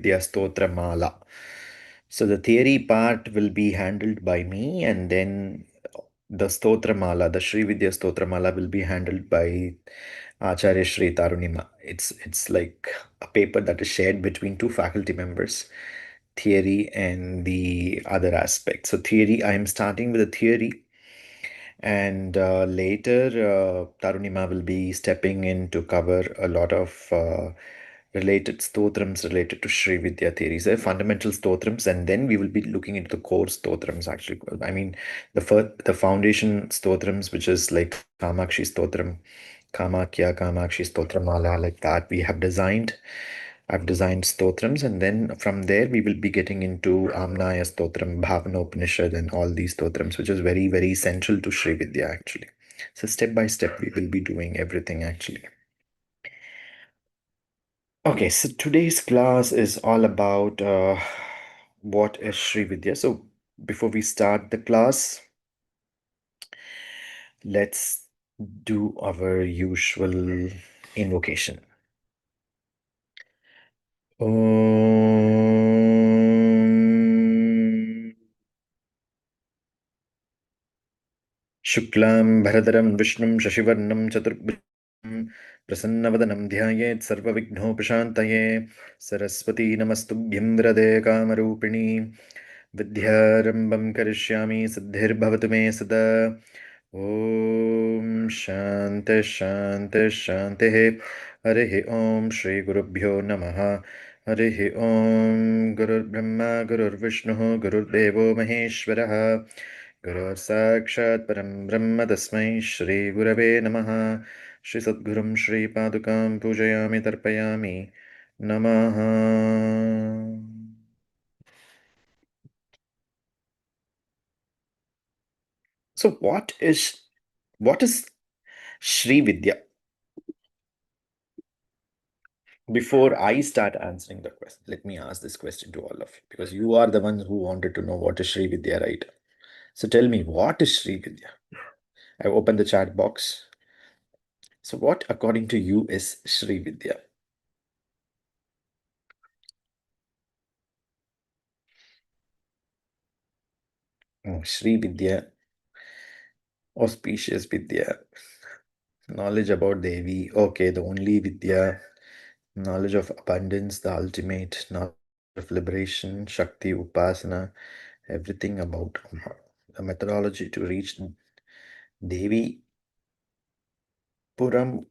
Vidya Stotra Mala. So the theory part will be handled by me, and then the Stotra Mala, the Shri Vidya Stotra Mala, will be handled by Acharya Shri Tarunima. It's like a paper that is shared between two faculty members, theory and the other aspect. So theory, I am starting with the theory, and later Tarunima will be stepping in to cover a lot of related stotrams related to Sri Vidya theories, fundamental stotrams, and then we will be looking into the core stotrams actually. I mean, the foundation stotrams, which is like Kamakshi Stotram, Kamakya, Kamakshi Stotramala, like that we have designed. I've designed stotrams, and then from there we will be getting into Amnaya Stotram, Bhavana Upanishad, and all these stotrams, which is very, very central to Sri Vidya actually. So step by step, we will be doing everything actually. Okay, so today's class is all about what is Sri Vidya. So before we start the class, let's do our usual invocation. Om Shuklam Bharadharam Vishnum Shashivarnam Chaturbhujam Prasannavadhanam Dhyayet Sarvavighnopashantaye Saraswati Namastubhyam Vrade Kamarupini Vidyārambam Karishyami Siddhirbhavatu Me Sada Om Shanti Shanti Shanti Harihi Om Shri Gurubhyo Namaha Harihi Om Gurur Brahma Gurur Vishnu Gurur Devo Maheshwaraha Gurur Sakshat Param Brahma Tasmai Shri Gurave Namaha Shri Sadgurum Shri Padukam Pujayami Tarpayami Namaha. So what is Shri Vidya? Before I start answering the question, let me ask this question to all of you because you are the ones who wanted to know what is Shri Vidya, right? So tell me, what is Shri Vidya? I open the chat box. So what, according to you, is Shri Vidya? Shri Vidya, auspicious Vidya, knowledge about Devi. Okay, the only Vidya, knowledge of abundance, the ultimate, knowledge of liberation, Shakti, Upasana, everything about the methodology to reach Devi Puram.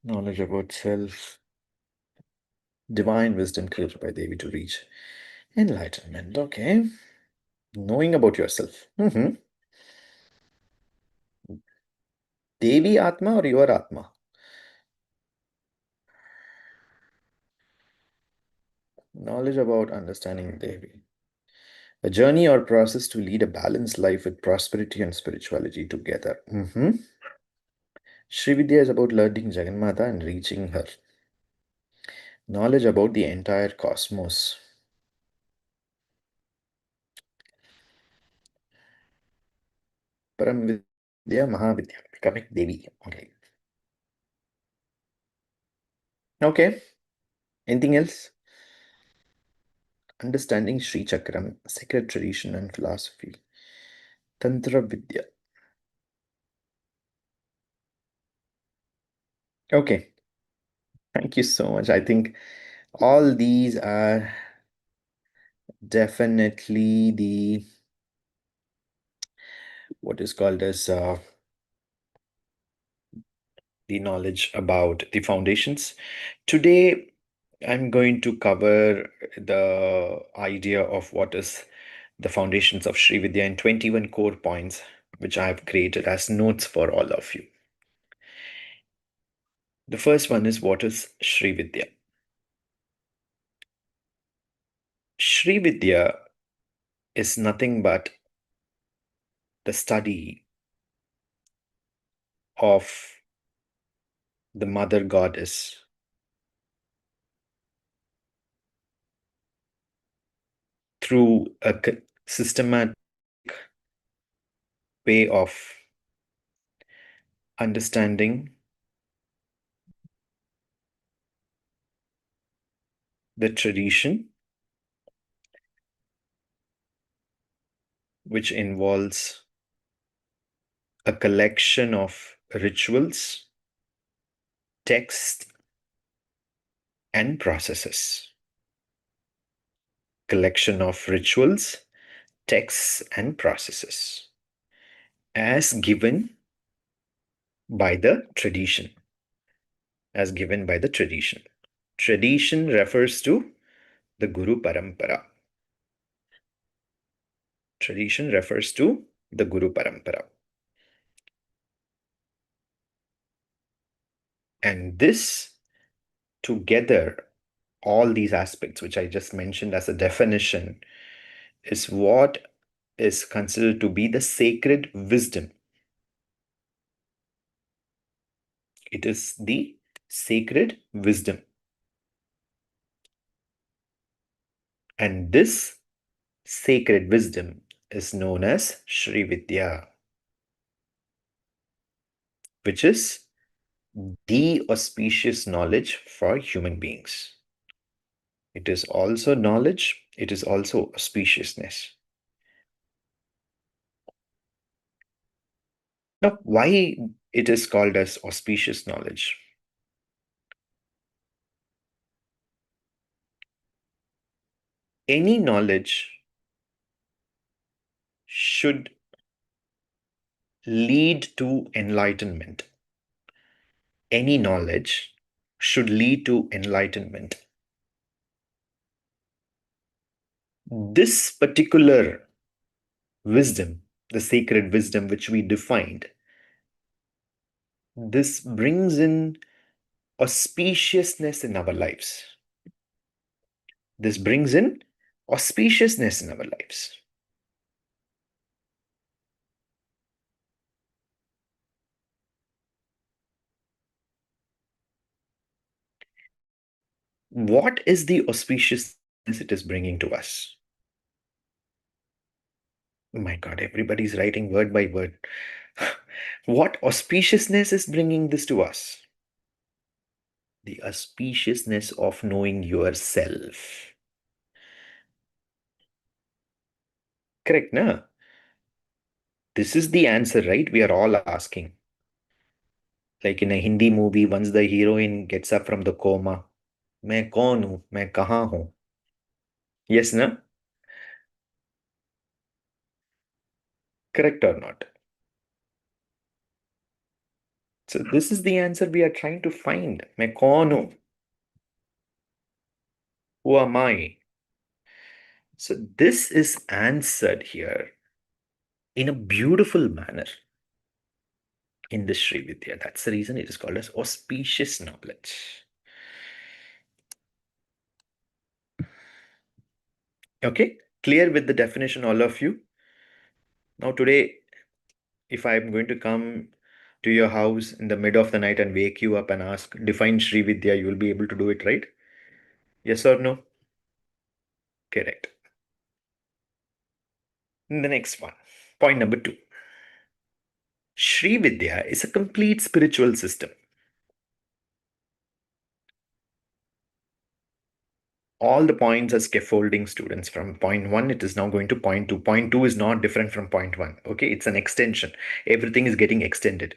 Knowledge about self, divine wisdom created by Devi to reach enlightenment. Okay. Knowing about yourself. Devi Atma or your Atma? Knowledge about understanding Devi. A journey or process to lead a balanced life with prosperity and spirituality together. Sri Vidya is about learning Jagannatha and reaching her. Knowledge about the entire cosmos. Param Vidya, Mahavidya, becoming Devi. Okay. Okay. Anything else? Understanding Sri Chakram, sacred tradition and philosophy. Tantra Vidya. Okay. Thank you so much. I think all these are definitely the what is called as the knowledge about the foundations. Today, I'm going to cover the idea of what is the foundations of Sri Vidya in 21 core points, which I have created as notes for all of you. The first one is what is Sri Vidya? Sri Vidya is nothing but the study of the mother goddess through a systematic way of understanding the tradition, which involves a collection of rituals, texts, and processes. Collection of rituals, texts, and processes as given by the tradition. As given by the tradition. Tradition refers to the Guru Parampara. Tradition refers to the Guru Parampara. And this together, all these aspects which I just mentioned as a definition, is what is considered to be the sacred wisdom. It is the sacred wisdom. And this sacred wisdom is known as Shri Vidya, which is the auspicious knowledge for human beings. It is also knowledge, it is also auspiciousness. Now, why it is called as auspicious knowledge? Any knowledge should lead to enlightenment. Any knowledge should lead to enlightenment. This particular wisdom, the sacred wisdom which we defined, this brings in auspiciousness in our lives. This brings in auspiciousness in our lives. What is the auspiciousness it is bringing to us? Oh my God, everybody's writing word by word. What auspiciousness is bringing this to us? The auspiciousness of knowing yourself. Correct, na? This is the answer, right? We are all asking. Like in a Hindi movie, once the heroine gets up from the coma, मैं कौन हूं, मैं कहाँ हूं? Yes, na? Correct or not? So this is the answer we are trying to find. मैं कौन हूं? Who am I? So this is answered here in a beautiful manner in the Sri Vidya. That's the reason it is called as auspicious knowledge. Okay, clear with the definition, all of you? Now today, if I'm going to come to your house in the mid of the night and wake you up and ask, define Sri Vidya, you will be able to do it, right? Yes or no? Correct. The next one, point number 2. Sri Vidya is a complete spiritual system. All the points are scaffolding, students. From point 1, it is now going to point 2. Point 2 is not different from point 1. Okay, it's an extension. Everything is getting extended.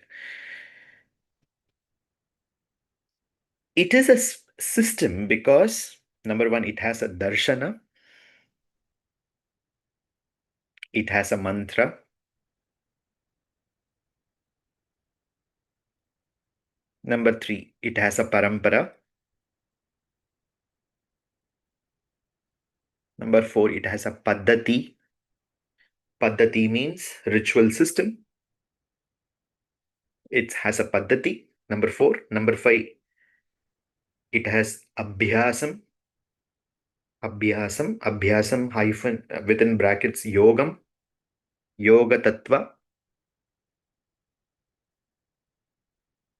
It is a system because, number 1, it has a darshana, it has a mantra, number 3, it has a parampara, number 4, it has a paddhati. Paddhati means ritual system. It has a paddhati. Number 4. Number 5, it has abhyasam. Abhyasam hyphen within brackets yogam, yoga tattva.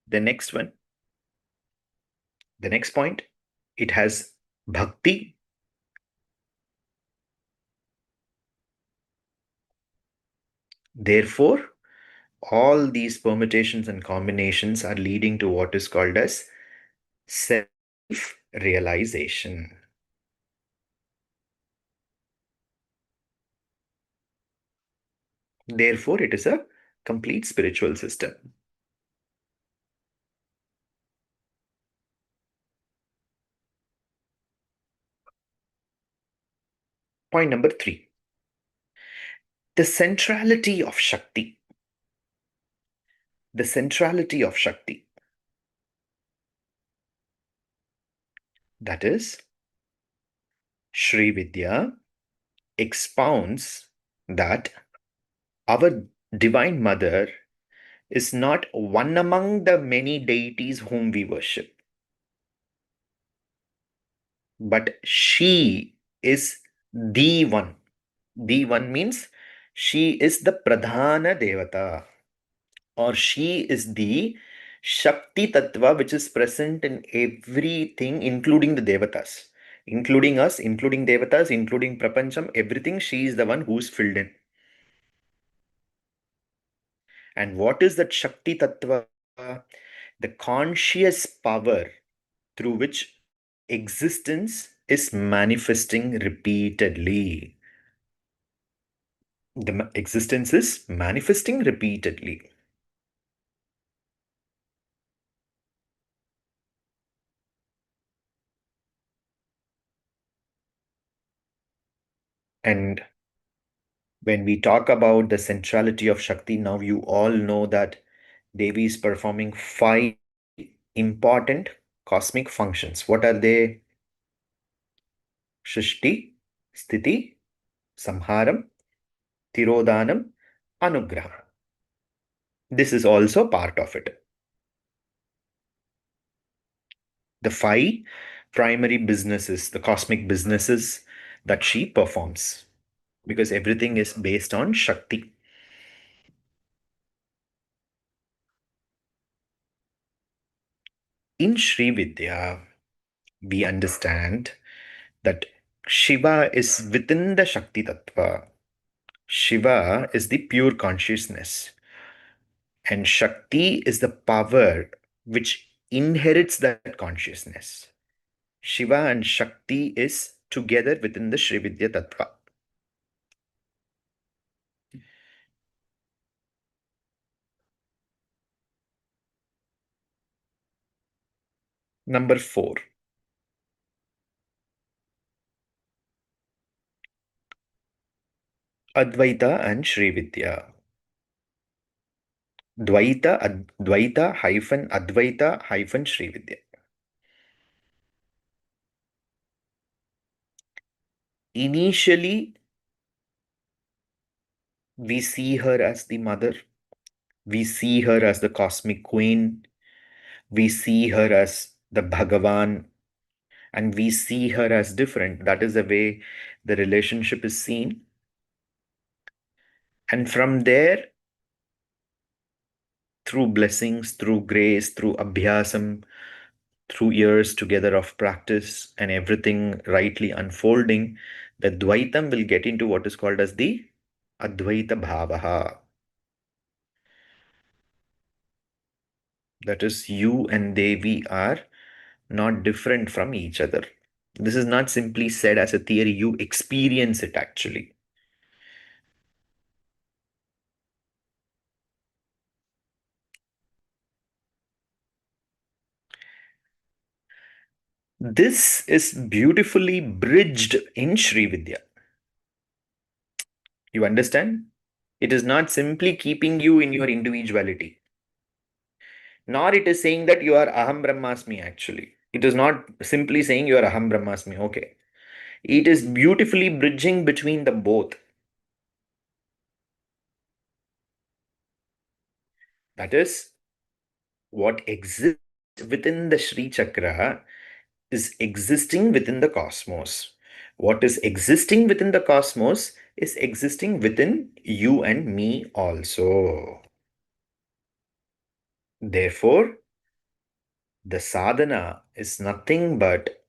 The next one, the next point, it has bhakti. Therefore, All these permutations and combinations are leading to what is called as self-realization. Therefore, it is a complete spiritual system. Point number 3. The centrality of Shakti. The centrality of Shakti. That is, Shri Vidya expounds that our Divine Mother is not one among the many deities whom we worship, but she is the one. The one means she is the Pradhana Devata, or she is the Shakti Tattva which is present in everything, including the Devatas, including us, including Devatas, including Prapancham, everything. She is the one who's filled in. And what is that Shakti Tattva? The conscious power through which existence is manifesting repeatedly. The existence is manifesting repeatedly. And when we talk about the centrality of Shakti, now you all know that Devi is performing 5 important cosmic functions. What are they? Shrishti, Sthiti, Samharam, Tirodhanam, Anugraham. This is also part of it. The 5 primary businesses, the cosmic businesses that she performs, because everything is based on Shakti. In Sri Vidya, we understand that Shiva is within the Shakti Tattva. Shiva is the pure consciousness, and Shakti is the power which inherits that consciousness. Shiva and Shakti is together within the Sri Vidya Tattva. Number 4. Advaita and Sri Vidya. Dvaita hyphen Advaita hyphen Sri Vidya. Initially, we see her as the mother. We see her as the cosmic queen. We see her as the Bhagavan. And we see her as different. That is the way the relationship is seen. And from there, through blessings, through grace, through abhyasam, through years together of practice and everything rightly unfolding, the Dvaitam will get into what is called as the Advaita Bhavaha. That is, you and Devi are not different from each other. This is not simply said as a theory, you experience it actually. This is beautifully bridged in Sri Vidya. You understand? It is not simply keeping you in your individuality, nor it is saying that you are Aham Brahmasmi actually. It is not simply saying you are Aham Brahmasmi. Okay. It is beautifully bridging between the both. That is, what exists within the Sri Chakra is existing within the cosmos. What is existing within the cosmos is existing within you and me also. Therefore, the sadhana is nothing but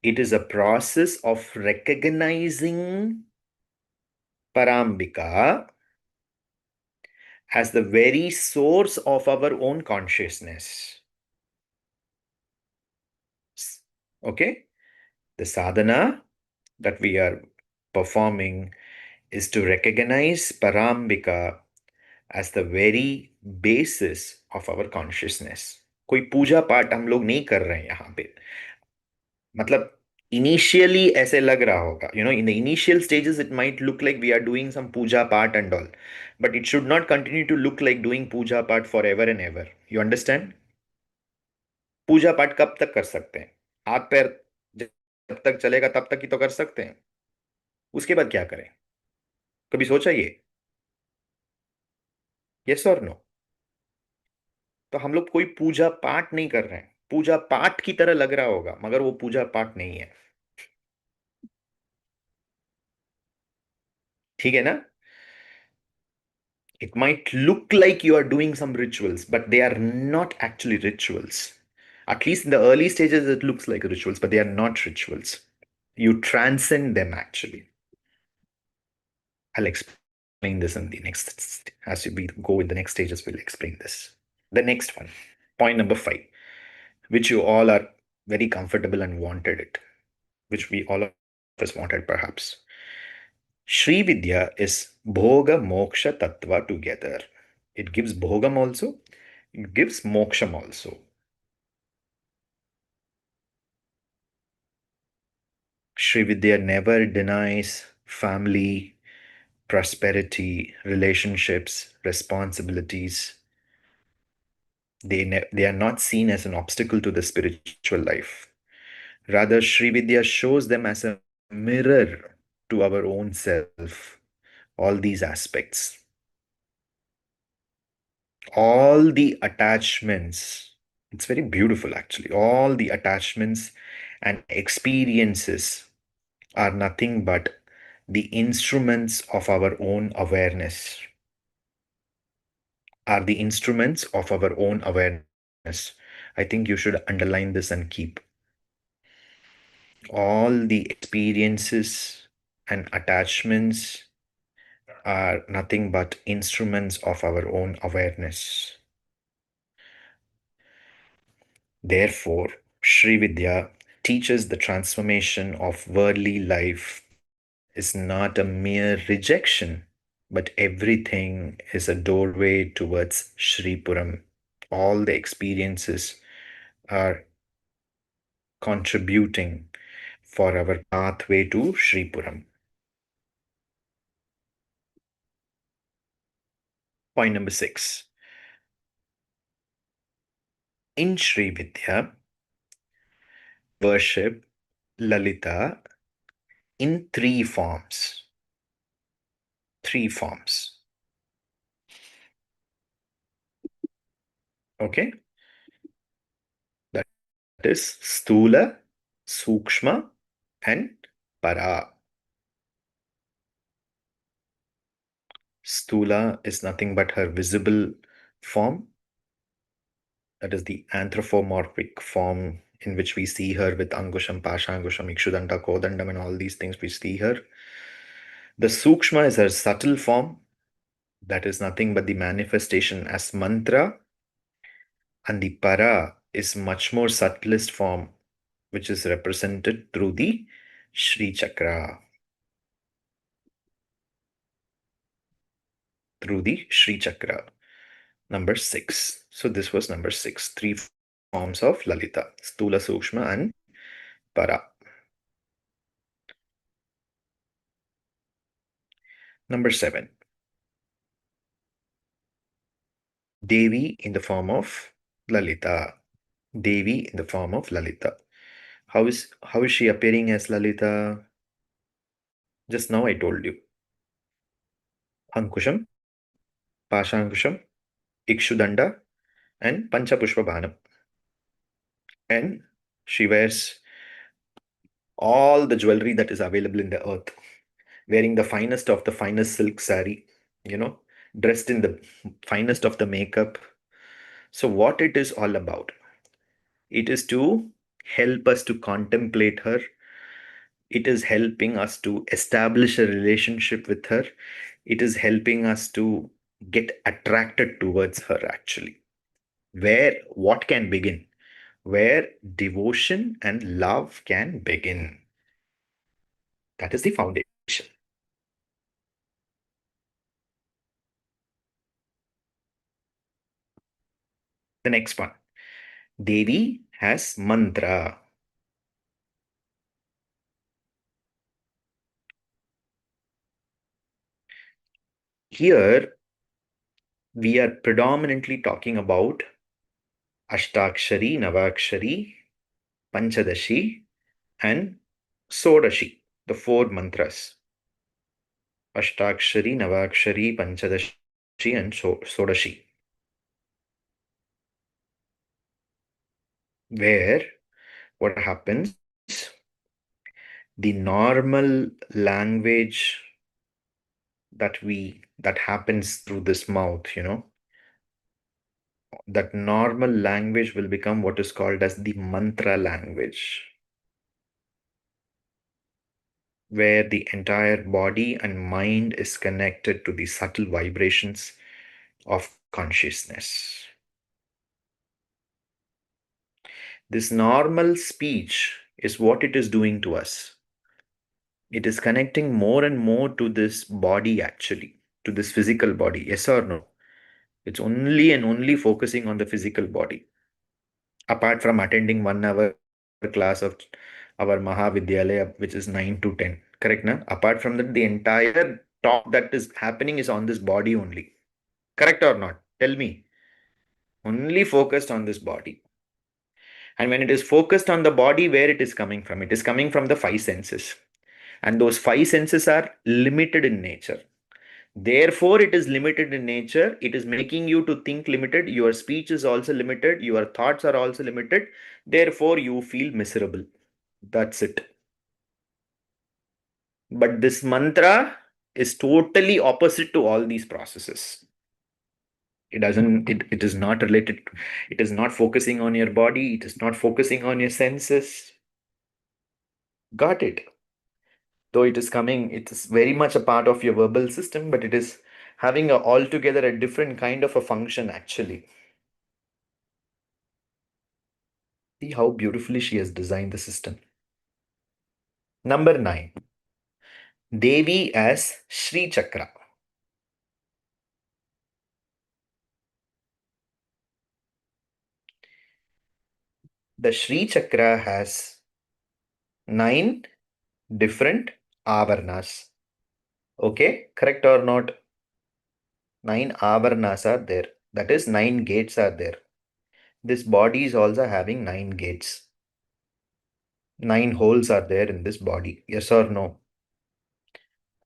it is a process of recognizing Parambika as the very source of our own consciousness. Okay? The sadhana that we are performing is to recognize Parambika as the very basis of our consciousness. कोई पूजा पाठ हम लोग नहीं कर रहे हैं यहाँ पे. मतलब initially ऐसे लग रहा होगा, in the initial stages it might look like we are doing some puja part and all, but it should not continue to look like doing puja part forever and ever. You understand? पूजा पाठ कब तक कर सकते हैं? हाथ पैर जब तक चलेगा तब तक ही तो कर सकते हैं. उसके बाद क्या करें? कभी सोचा ये? यस और नो? तो हम लोग कोई पूजा पाठ नहीं कर रहे हैं. पूजा पाठ की तरह लग रहा होगा मगर वो पूजा पाठ नहीं है. ठीक है ना? It might look like you are doing some rituals, but they are not actually rituals. At least in the early stages, it looks like rituals, but they are not rituals. You transcend them actually. I'll explain this in the next, as we go in the next stages, we'll explain this. The next one, point number 5, which you all are very comfortable and wanted it, which we all of us wanted perhaps. Shri Vidya is Bhoga Moksha Tattva together. It gives Bhogam also, it gives Moksham also. Shri Vidya never denies family, prosperity, relationships, responsibilities. They are not seen as an obstacle to the spiritual life. Rather, Shri Vidya shows them as a mirror to our own self, all these aspects. All the attachments, it's very beautiful actually. All the attachments and experiences are nothing but the instruments of our own awareness. Are the instruments of our own awareness. I think you should underline this and keep. All the experiences and attachments are nothing but instruments of our own awareness. Therefore, Sri Vidya teaches the transformation of worldly life is not a mere rejection, but everything is a doorway towards Sri Puram. All the experiences are contributing for our pathway to Sri Puram. Point number 6. In Sri Vidya, worship Lalita in 3 forms. 3 forms. Okay? That is Stula, Sukshma, and Para. Stula is nothing but her visible form. That is the anthropomorphic form in which we see her with Angusham, Pashangusham, Ikshudanda, Kodandam, and all these things we see her. The Sukshma is her subtle form. That is nothing but the manifestation as mantra. And the Para is much more subtlest form, which is represented through the Shri Chakra. Through the Shri Chakra. Number 6. So this was number 6. 3 forms of Lalita. Stula, Sukshma, and Para. Number 7. Devi in the form of Lalita. Devi in the form of Lalita. How is she appearing as Lalita? Just now I told you. Ankusham, Pashankusham, Ikshudanda, and Panchapushpa Bhanam. And she wears all the jewelry that is available in the earth, wearing the finest of the finest silk sari, dressed in the finest of the makeup. So what it is all about? It is to help us to contemplate her. It is helping us to establish a relationship with her. It is helping us to get attracted towards her actually. Where what can begin? Where devotion and love can begin. That is the foundation. The next one. Devi has mantra. Here we are predominantly talking about Ashtakshari, Navakshari, Panchadashi, and Sodashi, the four mantras. Ashtakshari, Navakshari, Panchadashi, and Sodashi. Where what happens? The normal language that happens through this mouth, that normal language will become what is called as the mantra language, where the entire body and mind is connected to the subtle vibrations of consciousness. This normal speech is what it is doing to us. It is connecting more and more to this body, actually, to this physical body. Yes or no? It's only and only focusing on the physical body. Apart from attending 1 hour class of our Maha Vidyalaya, which is 9 to 10. Correct, na? Apart from that, the entire talk that is happening is on this body only. Correct or not? Tell me. Only focused on this body. And when it is focused on the body, where it is coming from? It is coming from the five senses. And those five senses are limited in nature. Therefore, it is limited in nature. It is making you to think limited. Your speech is also limited. Your thoughts are also limited. Therefore, you feel miserable. That's it. But this mantra is totally opposite to all these processes. It is not related. It is not focusing on your body. It is not focusing on your senses. Got it. Though it is coming, it is very much a part of your verbal system, but it is having altogether a different kind of a function actually. See how beautifully she has designed the system. Number 9. Devi as Sri Chakra. The Sri Chakra has 9 different avarnas. Okay, correct or not? 9 avarnas are there. That is, 9 gates are there. This body is also having 9 gates. 9 holes are there in this body. Yes or no?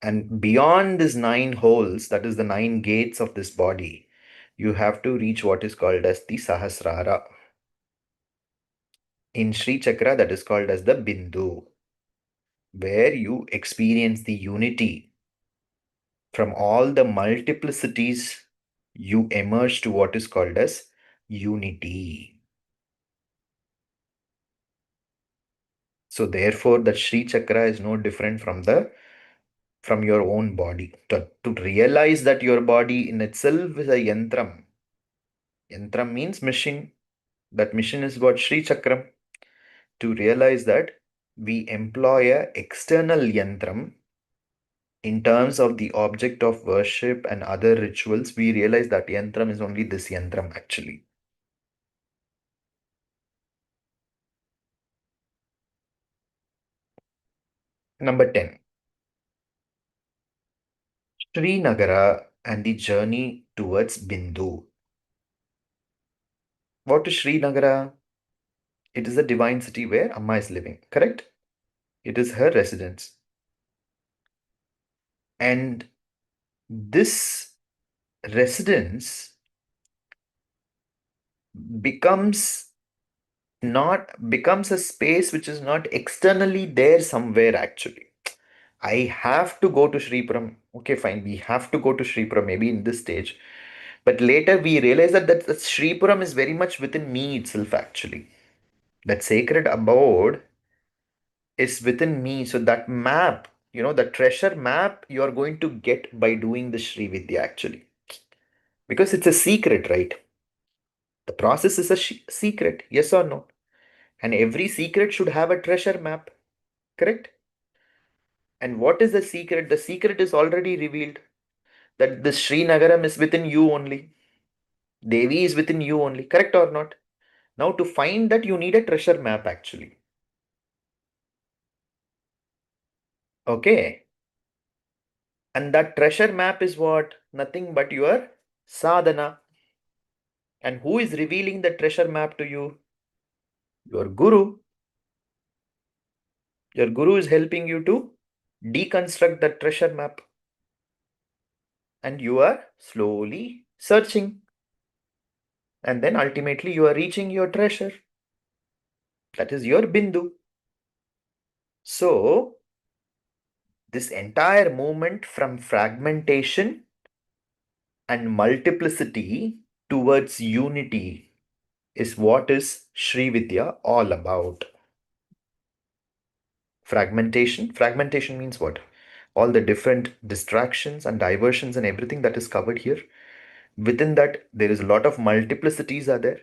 And beyond these 9 holes, that is the 9 gates of this body, you have to reach what is called as the Sahasrara. In Sri Chakra, that is called as the Bindu, where you experience the unity. From all the multiplicities, you emerge to what is called as unity. So therefore, the Sri Chakra is no different from your own body. To realize that your body in itself is a yantram. Yantram means machine. That mission is what Sri Chakram. To realize that we employ a external yantram in terms of the object of worship and other rituals, we realize that yantram is only this yantram actually. Number 10. Srinagara and the journey towards Bindu. What is Srinagara? It is a divine city where Amma is living, correct? It is her residence. And this residence becomes becomes a space which is not externally there somewhere actually. I have to go to Shripuram. Okay, fine. We have to go to Shripuram maybe in this stage. But later we realize that Shripuram is very much within me itself actually. That sacred abode is within me. So that map, the treasure map you are going to get by doing the Sri Vidya actually. Because it's a secret, right? The process is a secret, yes or no? And every secret should have a treasure map, correct? And what is the secret? The secret is already revealed, that the Srinagaram is within you only. Devi is within you only, correct or not? Now, to find that, you need a treasure map actually. Okay. And that treasure map is what? Nothing but your sadhana. And who is revealing the treasure map to you? Your guru. Your guru is helping you to deconstruct the treasure map. And you are slowly searching. And then ultimately you are reaching your treasure. That is your bindu. So, this entire movement from fragmentation and multiplicity towards unity is what is Shri Vidya all about. Fragmentation means what? All the different distractions and diversions and everything that is covered here. Within that, there is a lot of multiplicities are there.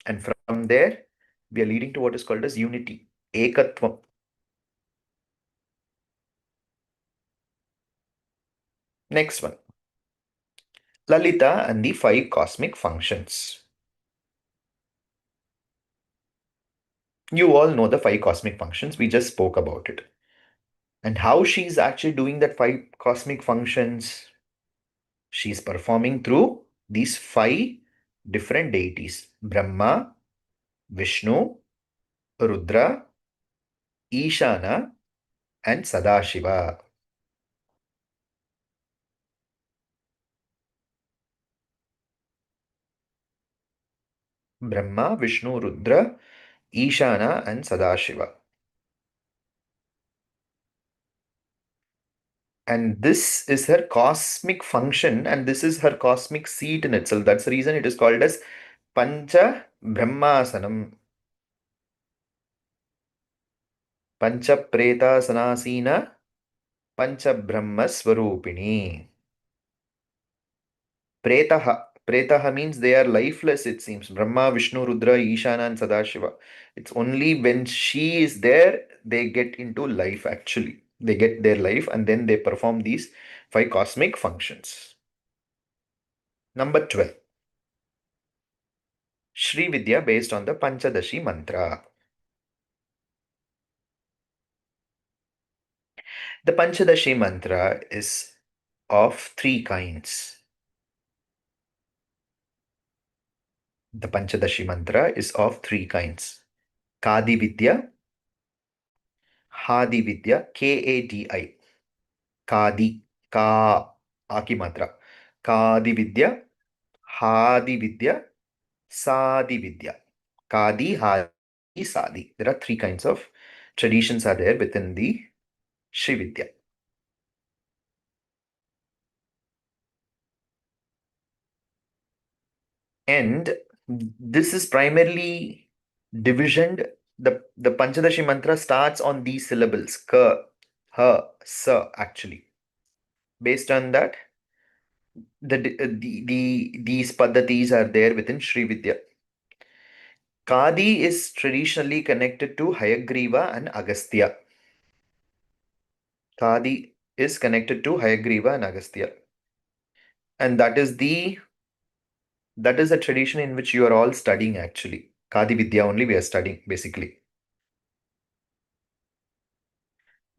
And from there, we are leading to what is called as unity, ekatvam. Next one, Lalita and the five cosmic functions. You all know the five cosmic functions. We just spoke about it. And how she's actually doing that five cosmic functions. She's performing through these five different deities: Brahma, Vishnu, Rudra, Ishana, and Sadashiva. Brahma, Vishnu, Rudra, Ishana, and Sadashiva. And this is her cosmic function, and this is her cosmic seat in itself. That's the reason it is called as Pancha Brahmasanam. Pancha Preta Sanasina Pancha Brahma Swarupini. Pretaha. Pretaha means they are lifeless, it seems. Brahma, Vishnu, Rudra, Ishana, and Sadashiva. It's only when she is there, they get into life actually. They get their life and then they perform these five cosmic functions. Number 12. Shri Vidya based on the Panchadashi mantra. The Panchadashi mantra is of three kinds. The Panchadashi mantra is of three kinds: Kadi Vidya, Hadi Vidya, Kadi, Kadi, Ka, Aki matra. Kadi Vidya, Hadi Vidya, Sadi Vidya. Kadi, Hadi, Sadi. There are three kinds of traditions are there within the Shri Vidya. And this is primarily divisioned. The Panchadashi mantra starts on these syllables: Ka, Ha, Sa, actually. Based on that, these paddatis are there within Sri Vidya. Kadi is traditionally connected to Hayagriva and Agastya. Kadi is connected to Hayagriva and Agastya. And that is a tradition in which you are all studying actually. Kadi Vidya only we are studying basically.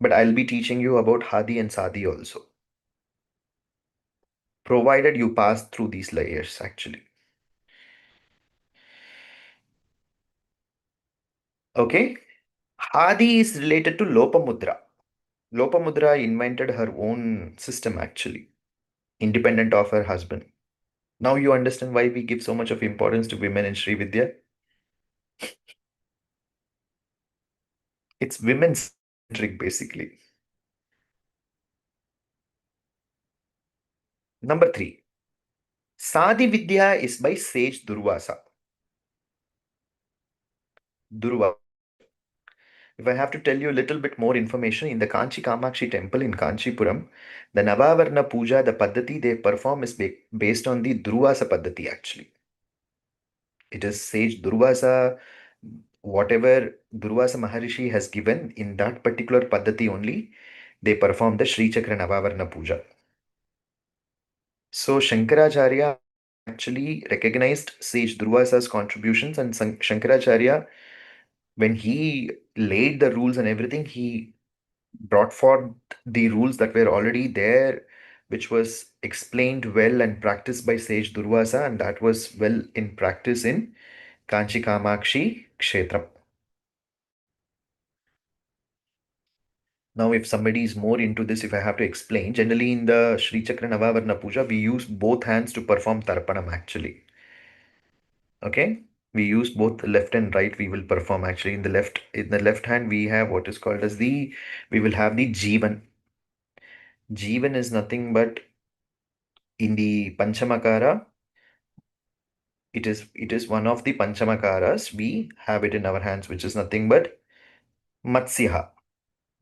But I'll be teaching you about Hadi and Sadi also. Provided you pass through these layers actually. Okay? Hadi is related to Lopamudra. Lopamudra invented her own system actually, independent of her husband. Now you understand why we give so much of importance to women in Sri Vidya. It's women's centric basically. Number 3. Sadi Vidya is by sage Durvasa. Durva. If I have to tell you a little bit more information, in the Kanchi Kamakshi temple in Kanchipuram, the Navavarna Puja, the Paddhati they perform is based on the Durvasa Paddhati actually. It is sage Durvasa, whatever Durvasa Maharishi has given in that particular Paddhati only, they perform the Sri Chakra Navavarna Puja. So Shankaracharya actually recognized sage Durvasa's contributions, and Shankaracharya, when he laid the rules and everything, he brought forth the rules that were already there, which was explained well and practiced by sage Durvasa, and that was well in practice in Kanchi Kamakshi Kshetra. Now, if somebody is more into this, if I have to explain, generally in the Sri Chakra Navavarna Puja, we use both hands to perform Tarpanam actually. Okay? We use both left and right, we will perform actually. In the left hand, we have what is called as we will have the Jivan. Jivan is nothing but in the Panchamakara, it is one of the Panchamakaras. We have it in our hands, which is nothing but Matsyaha.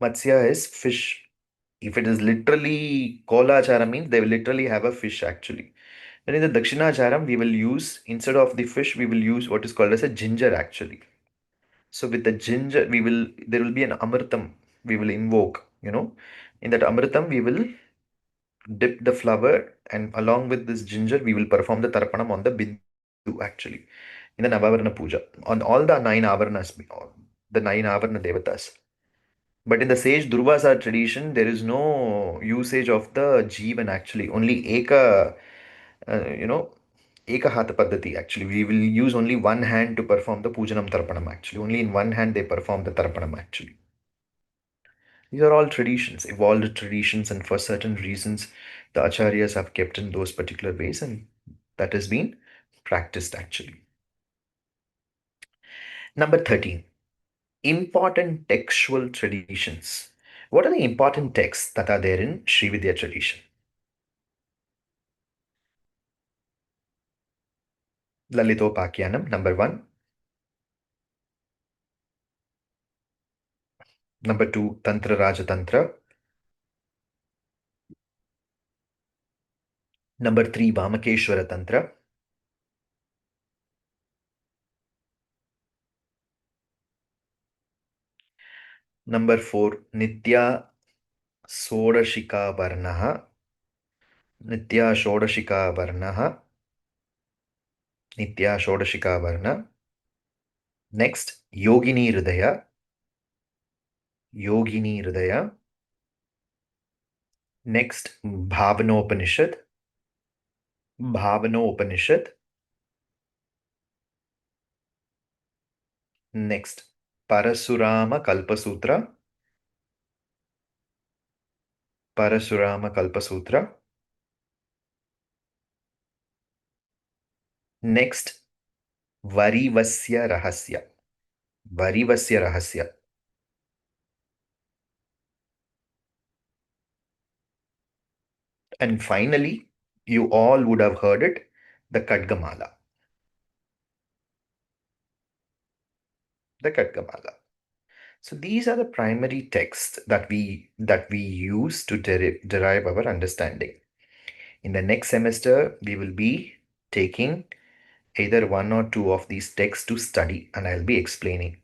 Matsya is fish. If it is literally Kolachara means they will literally have a fish actually. And in the Dakshinacharam, we will use, instead of the fish, we will use what is called as a ginger actually. So with the ginger, there will be an Amritam we will invoke, In that Amritam, we will dip the flower, and along with this ginger, we will perform the Tarpanam on the Bindu actually. In the Navavarna Puja, on all the nine Avarnas, the nine Avarna Devatas. But in the sage Durvasa tradition, there is no usage of the Jivan actually. Only uh, you know, Eka Hatha Paddhati actually. We will use only one hand to perform the Pujanam Tarpanam actually. Only in one hand they perform the Tarpanam actually. These are all traditions, evolved traditions, and for certain reasons, the Acharyas have kept in those particular ways, and that has been practiced actually. Number 13, important textual traditions. What are the important texts that are there in Sri Vidya tradition? Lalitopakyanam, number one. Number two, Tantra Rajatantra. Number three, Vamakeshwara Tantra. Number four, Nitya Sodashika Varnaha. Nitya Shodashika Varnaha. Nitya Shodashika Varna. Next, Yogini Hridaya. Yogini Hridaya. Next, Bhavanopanishad. Bhavanopanishad. Next, Parasurama Kalpasutra. Parasurama Kalpasutra. Next, Varivasya Rahasya. Varivasya Rahasya. And finally, you all would have heard it, the Kadgamala. The Kadgamala. So these are the primary texts that we use to derive our understanding. In the next semester, we will be taking either one or two of these texts to study, and I'll be explaining.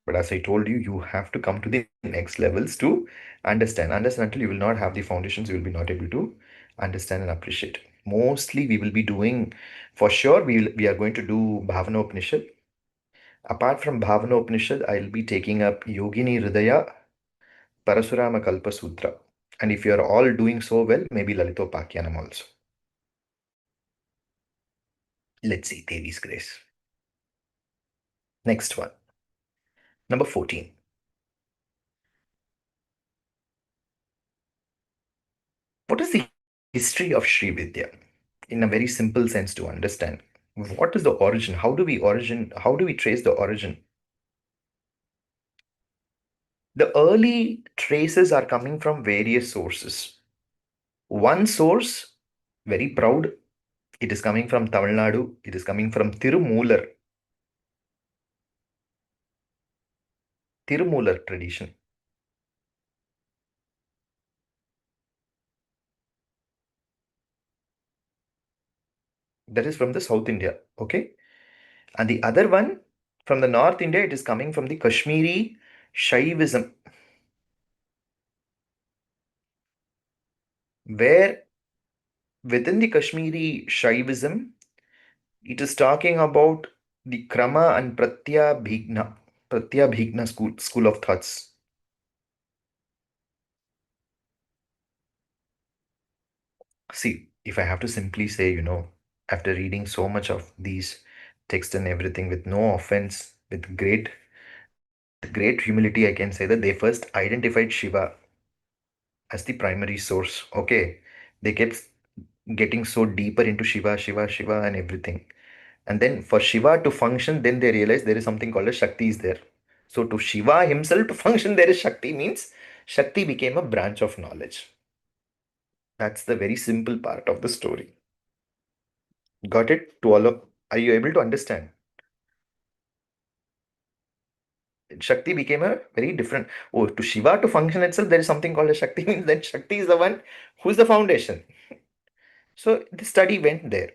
But as I told you, you have to come to the next levels to understand. Understand until you will not have the foundations, you will be not able to understand and appreciate. Mostly, we will be doing, for sure, we are going to do Bhavana Upanishad. Apart from Bhavana Upanishad, I'll be taking up Yogini Hridaya, Parasurama Kalpa Sutra. And if you are all doing so well, maybe Lalitopakyanam also. Let's see, Devi's grace. Next one. Number 14. What is the history of Sri Vidya? In a very simple sense to understand. What is the origin? How do we trace the origin? The early traces are coming from various sources. One source, very proud, it is coming from Tamil Nadu. It is coming from Tirumular. Tirumular tradition. That is from the South India. Okay. And the other one from the North India, it is coming from the Kashmiri Shaivism, where within the Kashmiri Shaivism, it is talking about the Krama and Pratyabhigna school of thoughts. See, if I have to simply say, after reading so much of these texts and everything with no offense, with great humility, I can say that they first identified Shiva as the primary source. Okay. They kept getting so deeper into Shiva, Shiva, Shiva, and everything. And then for Shiva to function, then they realize there is something called as Shakti is there. So to Shiva himself to function, there is Shakti means Shakti became a branch of knowledge. That's the very simple part of the story. Got it? To all of, are you able to understand? Shakti became a very different. Oh, to Shiva to function itself, there is something called as Shakti means that Shakti is the one who's the foundation. So the study went there.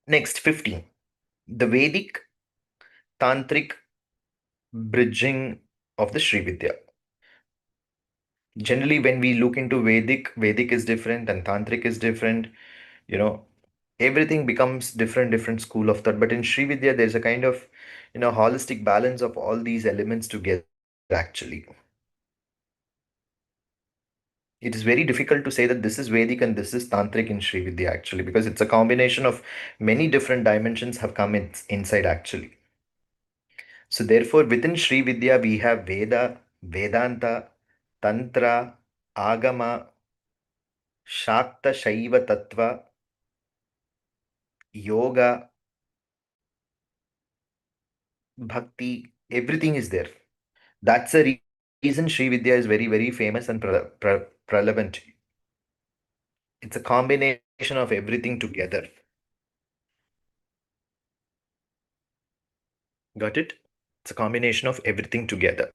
Next, 15. The Vedic Tantric bridging of the Sri Vidya. Generally, when we look into Vedic is different and Tantric is different. You know, everything becomes different school of thought. But in Sri Vidya, there's a kind of, holistic balance of all these elements together, actually. It is very difficult to say that this is Vedic and this is Tantric in Sri Vidya, actually, because it's a combination of many different dimensions have come inside, actually. So therefore, within Sri Vidya, we have Veda, Vedanta, Tantra, Agama, Shakta Shaiva Tattva, Yoga, Bhakti, everything is there. That's the reason Sri Vidya is very, very famous and relevant. It's a combination of everything together. Got it? It's a combination of everything together.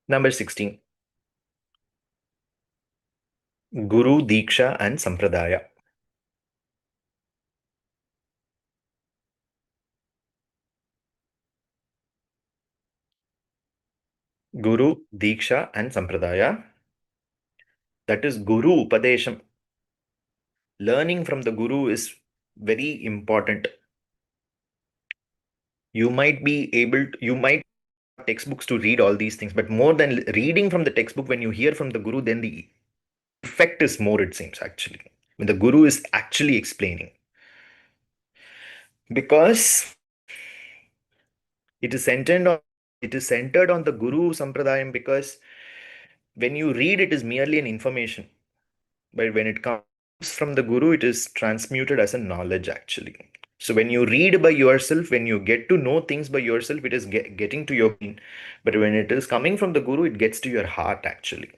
Number 16, Guru, Diksha, and Sampradaya. Guru, Diksha, and Sampradaya. That is Guru Upadesham. Learning from the Guru is very important. You might have textbooks to read all these things, but more than reading from the textbook, when you hear from the Guru, then the effect is more, it seems, actually. When the Guru is actually explaining. Because it is centered on the Guru Sampradayam, because when you read, it is merely an information. But when it comes from the Guru, it is transmuted as a knowledge, actually. So when you read by yourself, when you get to know things by yourself, it is getting to your brain. But when it is coming from the Guru, it gets to your heart, actually.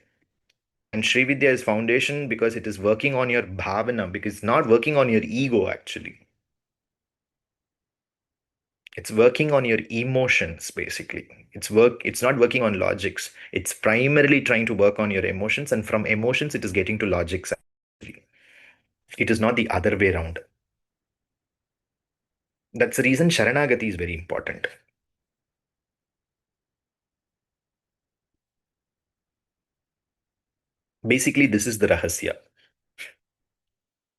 And Sri Vidya is foundation because it is working on your bhavana, because it's not working on your ego, actually. It's working on your emotions, basically. It's not working on logics. It's primarily trying to work on your emotions, and from emotions, it is getting to logics, actually. It is not the other way around. That's the reason Sharanagati is very important. Basically, this is the Rahasya.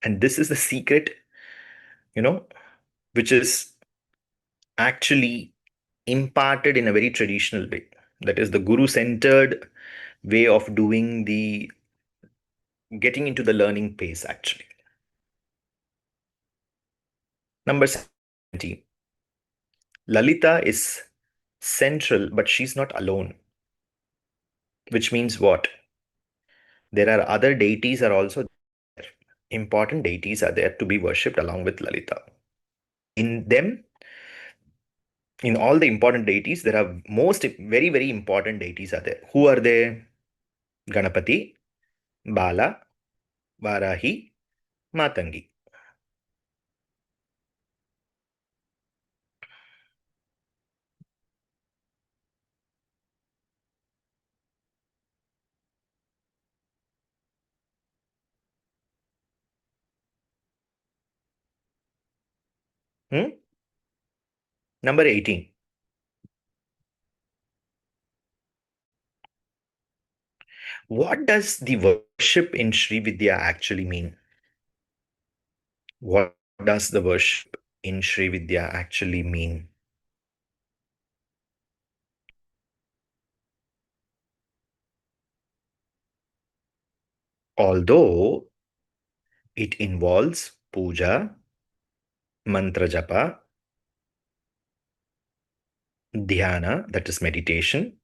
And this is the secret, you know, which is actually imparted in a very traditional way. That is the Guru centered way of doing the getting into the learning pace, actually. Number 17. Lalita is central, but she's not alone. Which means what? There are other deities are also there. Important deities are there to be worshipped along with Lalita. In them, in all the important deities, there are most very, very important deities are there. Who are they? Ganapati, Bala, Varahi, Matangi. Hmm? Number 18. What does the worship in Sri Vidya actually mean? What does the worship in Sri Vidya actually mean? Although it involves puja, mantra japa, dhyana, that is meditation,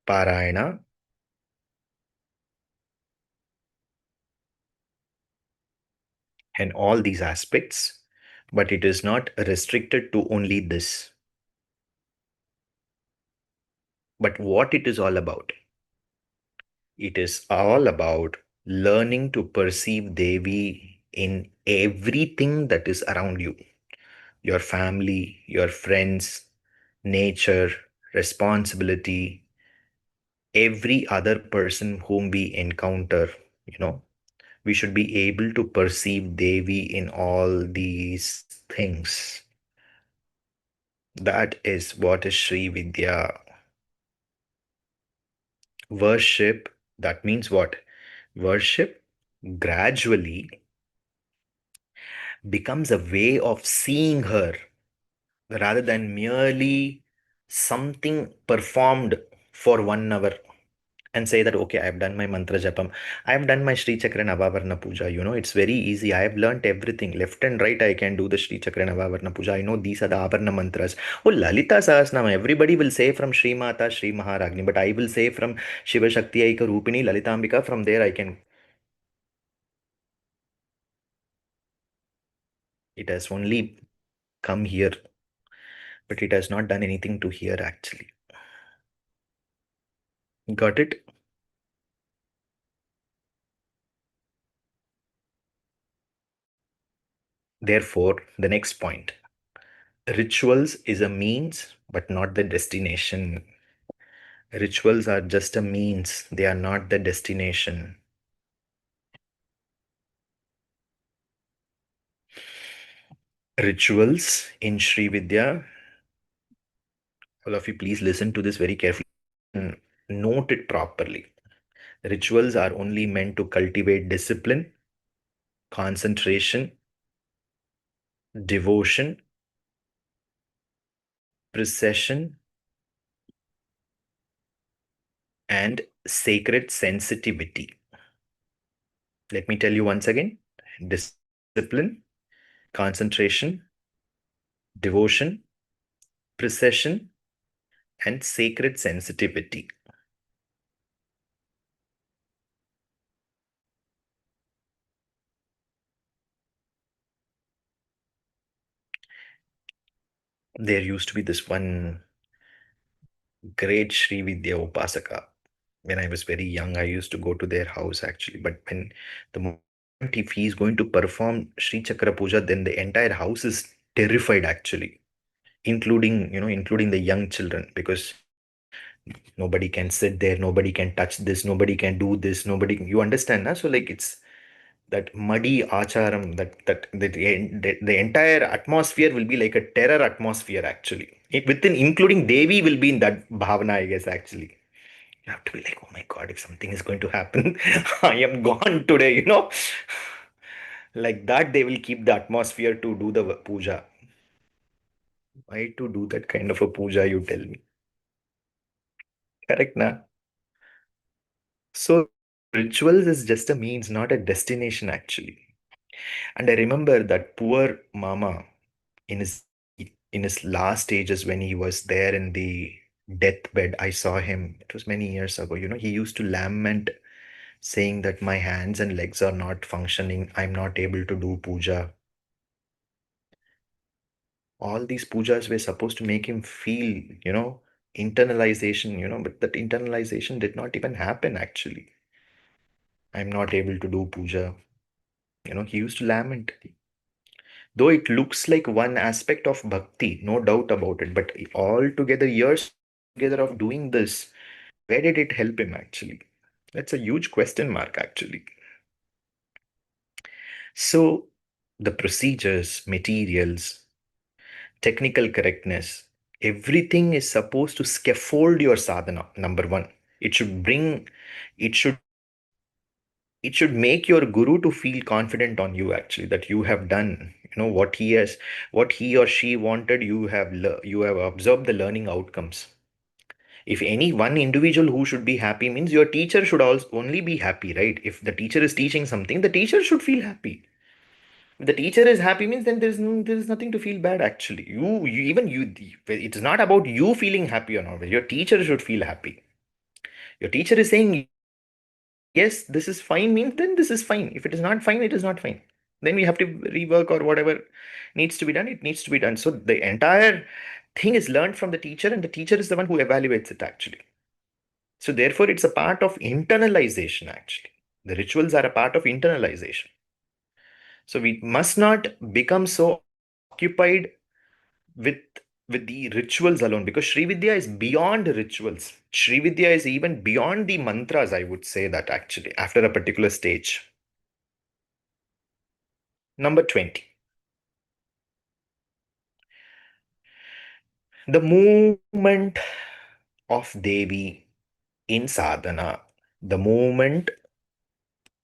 parayana, and all these aspects, but it is not restricted to only this. But what it is all about? It is all about learning to perceive Devi in everything that is around you, your family, your friends, nature, responsibility, every other person whom we encounter, you know, we should be able to perceive Devi in all these things. That is what is Sri Vidya. Worship, that means what? Worship gradually becomes a way of seeing her rather than merely something performed for 1 hour and say that, okay, I have done my mantra japam, I have done my Sri Chakra Navavarna Puja. It's very easy. I have learnt everything left and right. I can do the Sri Chakra Navavarna Puja. I know these are the Avarna mantras. Oh, Lalita Sahasranama, everybody will say from Sri Mata, Sri Maharagni, but I will say from Shiva Shakti Aika Rupini, Lalitambika. From there, I can. It has only come here, but it has not done anything to here actually. Got it? Therefore, the next point, rituals is a means, but not the destination. Rituals are just a means, they are not the destination. Rituals in Sri Vidya, all of you, please listen to this very carefully and note it properly. Rituals are only meant to cultivate discipline, concentration, devotion, precision, and sacred sensitivity. Let me tell you once again, discipline, concentration, devotion, precision, and sacred sensitivity. There used to be this one great Sri Vidya Upasaka. When I was very young, I used to go to their house actually. But when the moment if he's going to perform Sri Chakra Puja, then the entire house is terrified actually, including the young children, because nobody can sit there, nobody can touch this, nobody can do this, nobody. You understand, na? So like it's that muddy acharam, the entire atmosphere will be like a terror atmosphere actually. Within including Devi will be in that bhavana, I guess actually. You have to be like, oh my God, if something is going to happen, I am gone today, Like that, they will keep the atmosphere to do the puja. Why to do that kind of a puja, you tell me? Correct, na? So, rituals is just a means, not a destination, actually. And I remember that poor Mama in his last stages when he was there in the deathbed. I saw him. It was many years ago. He used to lament, saying that my hands and legs are not functioning. I'm not able to do puja. All these pujas were supposed to make him feel, internalization, but that internalization did not even happen actually. I'm not able to do puja. He used to lament. Though it looks like one aspect of bhakti, no doubt about it, but altogether years together of doing this, where did it help him actually? That's a huge question mark actually. So the procedures, materials, technical correctness, everything is supposed to scaffold your sadhana. Number one, it should bring, it should it should make your guru to feel confident on you actually, that you have done, what he has, what he or she wanted. You have observed the learning outcomes. If any one individual who should be happy, means your teacher should also only be happy, right? If the teacher is teaching something, the teacher should feel happy. If the teacher is happy, means then there's nothing to feel bad actually. It is not about you feeling happy or not. Your teacher should feel happy. Your teacher is saying yes, this is fine, means then this is fine. If it is not fine, it is not fine. Then we have to rework, or whatever needs to be done, it needs to be done. So the entire thing is learned from the teacher, and the teacher is the one who evaluates it actually. So therefore, it's a part of internalization actually. The rituals are a part of internalization. So we must not become so occupied with with the rituals alone, because Sri Vidya is beyond rituals. Sri Vidya is even beyond the mantras, I would say that actually, after a particular stage. Number 20. The movement of Devi in sadhana. The movement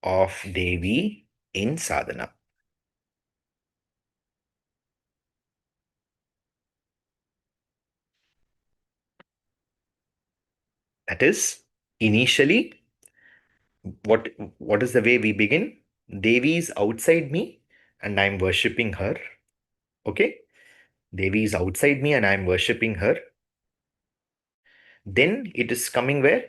of Devi in sadhana. That is, initially, what what is the way we begin? Devi is outside me and I'm worshipping her. Okay? Devi is outside me and I'm worshipping her. Then it is coming where?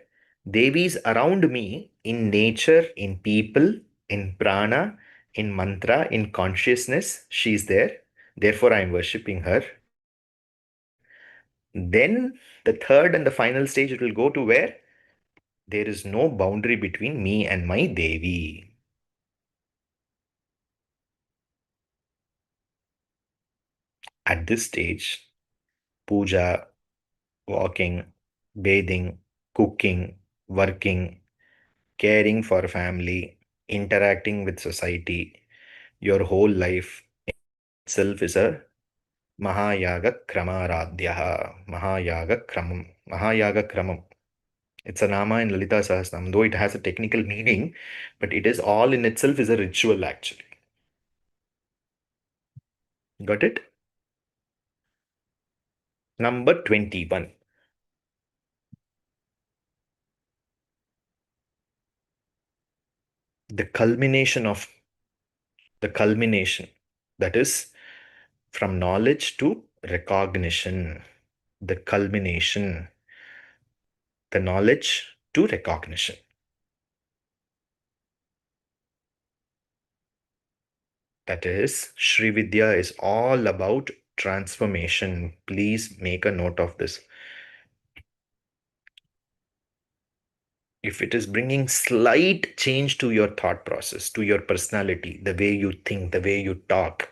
Devi is around me in nature, in people, in prana, in mantra, in consciousness. She is there. Therefore, I am worshipping her. Then the third and the final stage, it will go to where there is no boundary between me and my Devi. At this stage, puja, walking, bathing, cooking, working, caring for family, interacting with society, your whole life itself is a Mahayaga Kramaradhyaha. Mahayaga Kramam. Mahayaga Kramam. It's a Nama in Lalita Sahasranam, though it has a technical meaning, but it is all in itself is a ritual actually. Got it? Number 21. The culmination of the culmination. That is from knowledge to recognition. The culmination. The knowledge to recognition. That is, Sri Vidya is all about transformation. Please make a note of this. If it is bringing slight change to your thought process, to your personality, the way you think, the way you talk,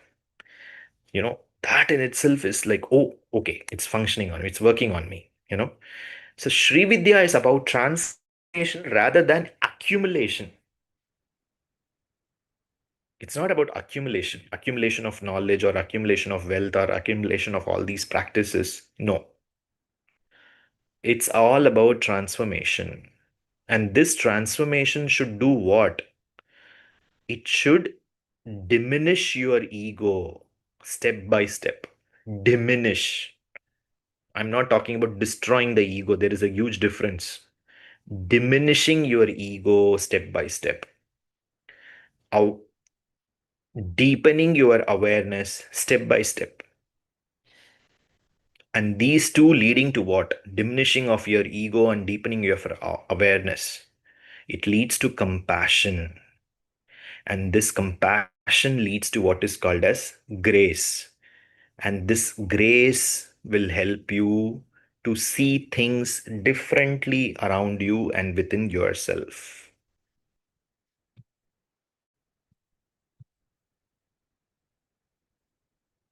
that in itself is like, oh, okay, it's functioning on me, it's working on me. So Sri Vidya is about transformation rather than accumulation. It's not about accumulation of knowledge or accumulation of wealth or accumulation of all these practices. No, it's all about transformation. And this transformation should do what? It should diminish your ego step by step. Diminish. I'm not talking about destroying the ego. There is a huge difference. Diminishing your ego step by step. Out, deepening your awareness step by step. And these two leading to what? Diminishing of your ego and deepening your awareness. It leads to compassion. And this compassion leads to what is called as grace. And this grace will help you to see things differently around you and within yourself.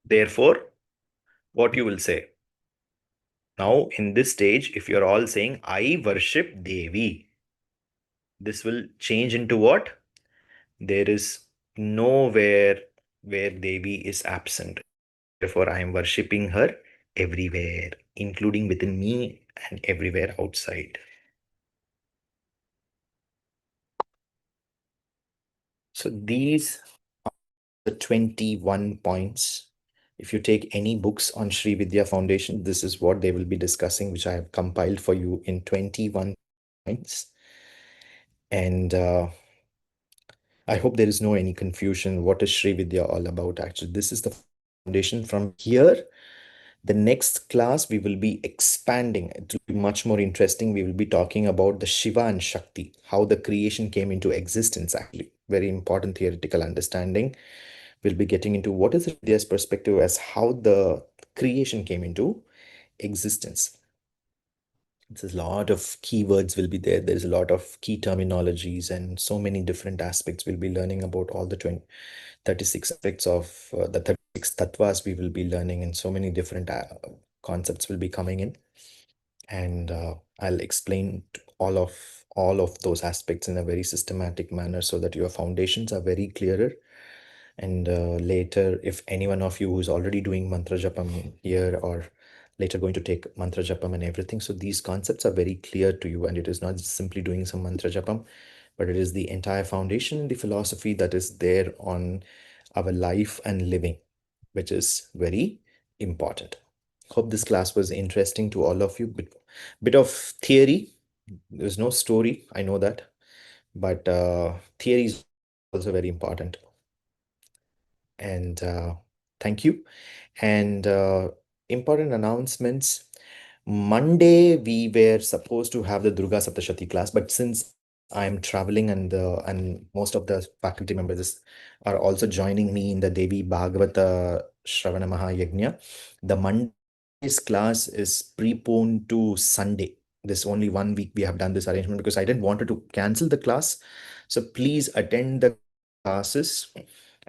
Therefore, what you will say? Now, in this stage, if you're all saying, I worship Devi, this will change into what? There is nowhere where Devi is absent. Therefore, I am worshipping her everywhere, including within me and everywhere outside. So these are the 21 points. If you take any books on Shri Vidya Foundation, this is what they will be discussing, which I have compiled for you in 21 points. And I hope there is no any confusion. What is Shri Vidya all about? Actually, this is the foundation. From here, the next class we will be expanding. It will be much more interesting. We will be talking about the Shiva and Shakti, how the creation came into existence. Actually, very important theoretical understanding. We'll be getting into what is Vidya's perspective as how the creation came into existence. There's a lot of keywords will be there. There's a lot of key terminologies and so many different aspects. We'll be learning about all the 36 aspects of the 36 tattvas we will be learning, and so many different concepts will be coming in. And I'll explain all of those aspects in a very systematic manner so that your foundations are very clearer. And later, if any one of you who's already doing mantra japam here or later going to take mantra japam and everything, so these concepts are very clear to you, and it is not just simply doing some mantra japam, but it is the entire foundation, the philosophy that is there on our life and living, which is very important. Hope this class was interesting to all of you. Bit of theory. There's no story, I know that, but theory is also very important. And thank you. And important announcements. Monday we were supposed to have the Durga Saptashati class, but since I'm traveling and most of the faculty members are also joining me in the Devi Bhagavata Shravana Mahayagna, the Monday's class is preponed to Sunday. This only 1 week we have done this arrangement because I didn't wanted to cancel the class. So please attend the classes.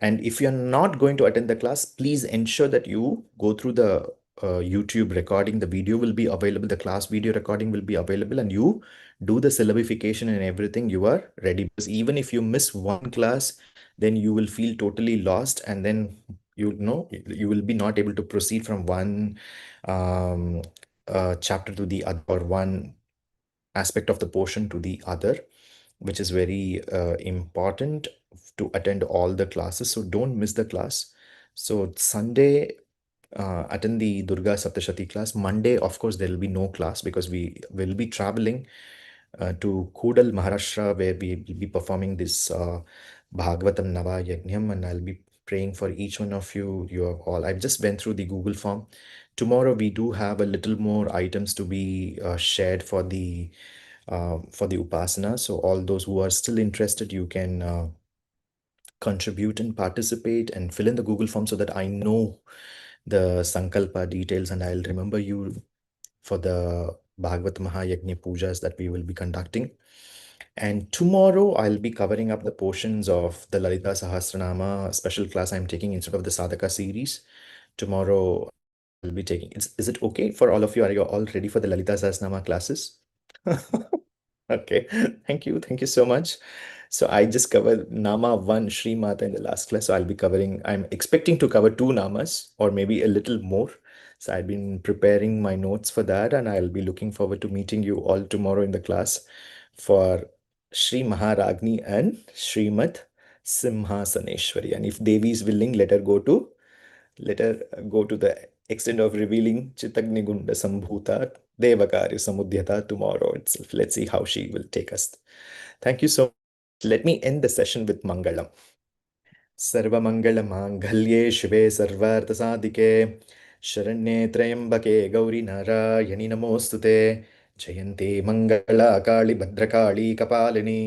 And if you're not going to attend the class, please ensure that you go through the YouTube recording. The video will be available. The class video recording will be available, and you do the syllabification and everything. You are ready, because even if you miss one class, then you will feel totally lost, and then you will be not able to proceed from one um, chapter to the other, or one aspect of the portion to the other, which is very important to attend all the classes. So don't miss the class. So Sunday, attend the Durga Saptashati class. Monday, of course, there will be no class because we will be traveling to Kudal, Maharashtra, where we will be performing this Bhagavatam Nava Yajnam, and I'll be praying for each one of you. You are all. I've just went through the Google form. Tomorrow we do have a little more items to be shared for the upasana. So all those who are still interested, you can contribute and participate and fill in the Google form so that I know the Sankalpa details and I'll remember you for the Bhagavat Mahayagni pujas that we will be conducting. And tomorrow I'll be covering up the portions of the Lalita Sahasranama special class I'm taking instead of the Sādhaka series. Tomorrow I'll be taking. Is it okay for all of you? Are you all ready for the Lalita Sahasranama classes? Okay, thank you. Thank you so much. So I just covered Nama 1 Shri Mata in the last class. So I'm expecting to cover two Namas or maybe a little more. So I've been preparing my notes for that, and I'll be looking forward to meeting you all tomorrow in the class for Shri Maharagni and Srimat Simhasaneshwari. And if Devi is willing, let her go to the extent of revealing Chittagnigunda Sambhuta Devakarya Samudhyata tomorrow itself. Let's see how she will take us. Thank you so much. Let me end the session with Mangalam. सर्वमङ्गलमाङ्गल्ये शिवे सर्वार्थसाधिके शरण्ये त्र्यम्बके गौरी नारायणि नमोऽस्तु ते जयन्ती मङ्गला काळि भद्रकाळी कपालिनी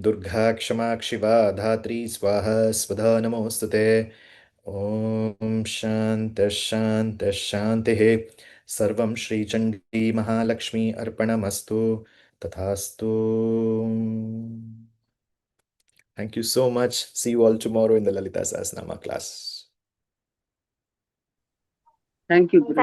दुर्गा क्षमा शिवा धात्री स्वाहा स्वधा नमोऽस्तु ते ॐ शान्तः शान्तः शान्तिः सर्वं श्रीचण्डी महालक्ष्मी अर्पणमस्तु तथास्तु. Thank you so much. See you all tomorrow in the Lalita Sahasranama class. Thank you, Guru.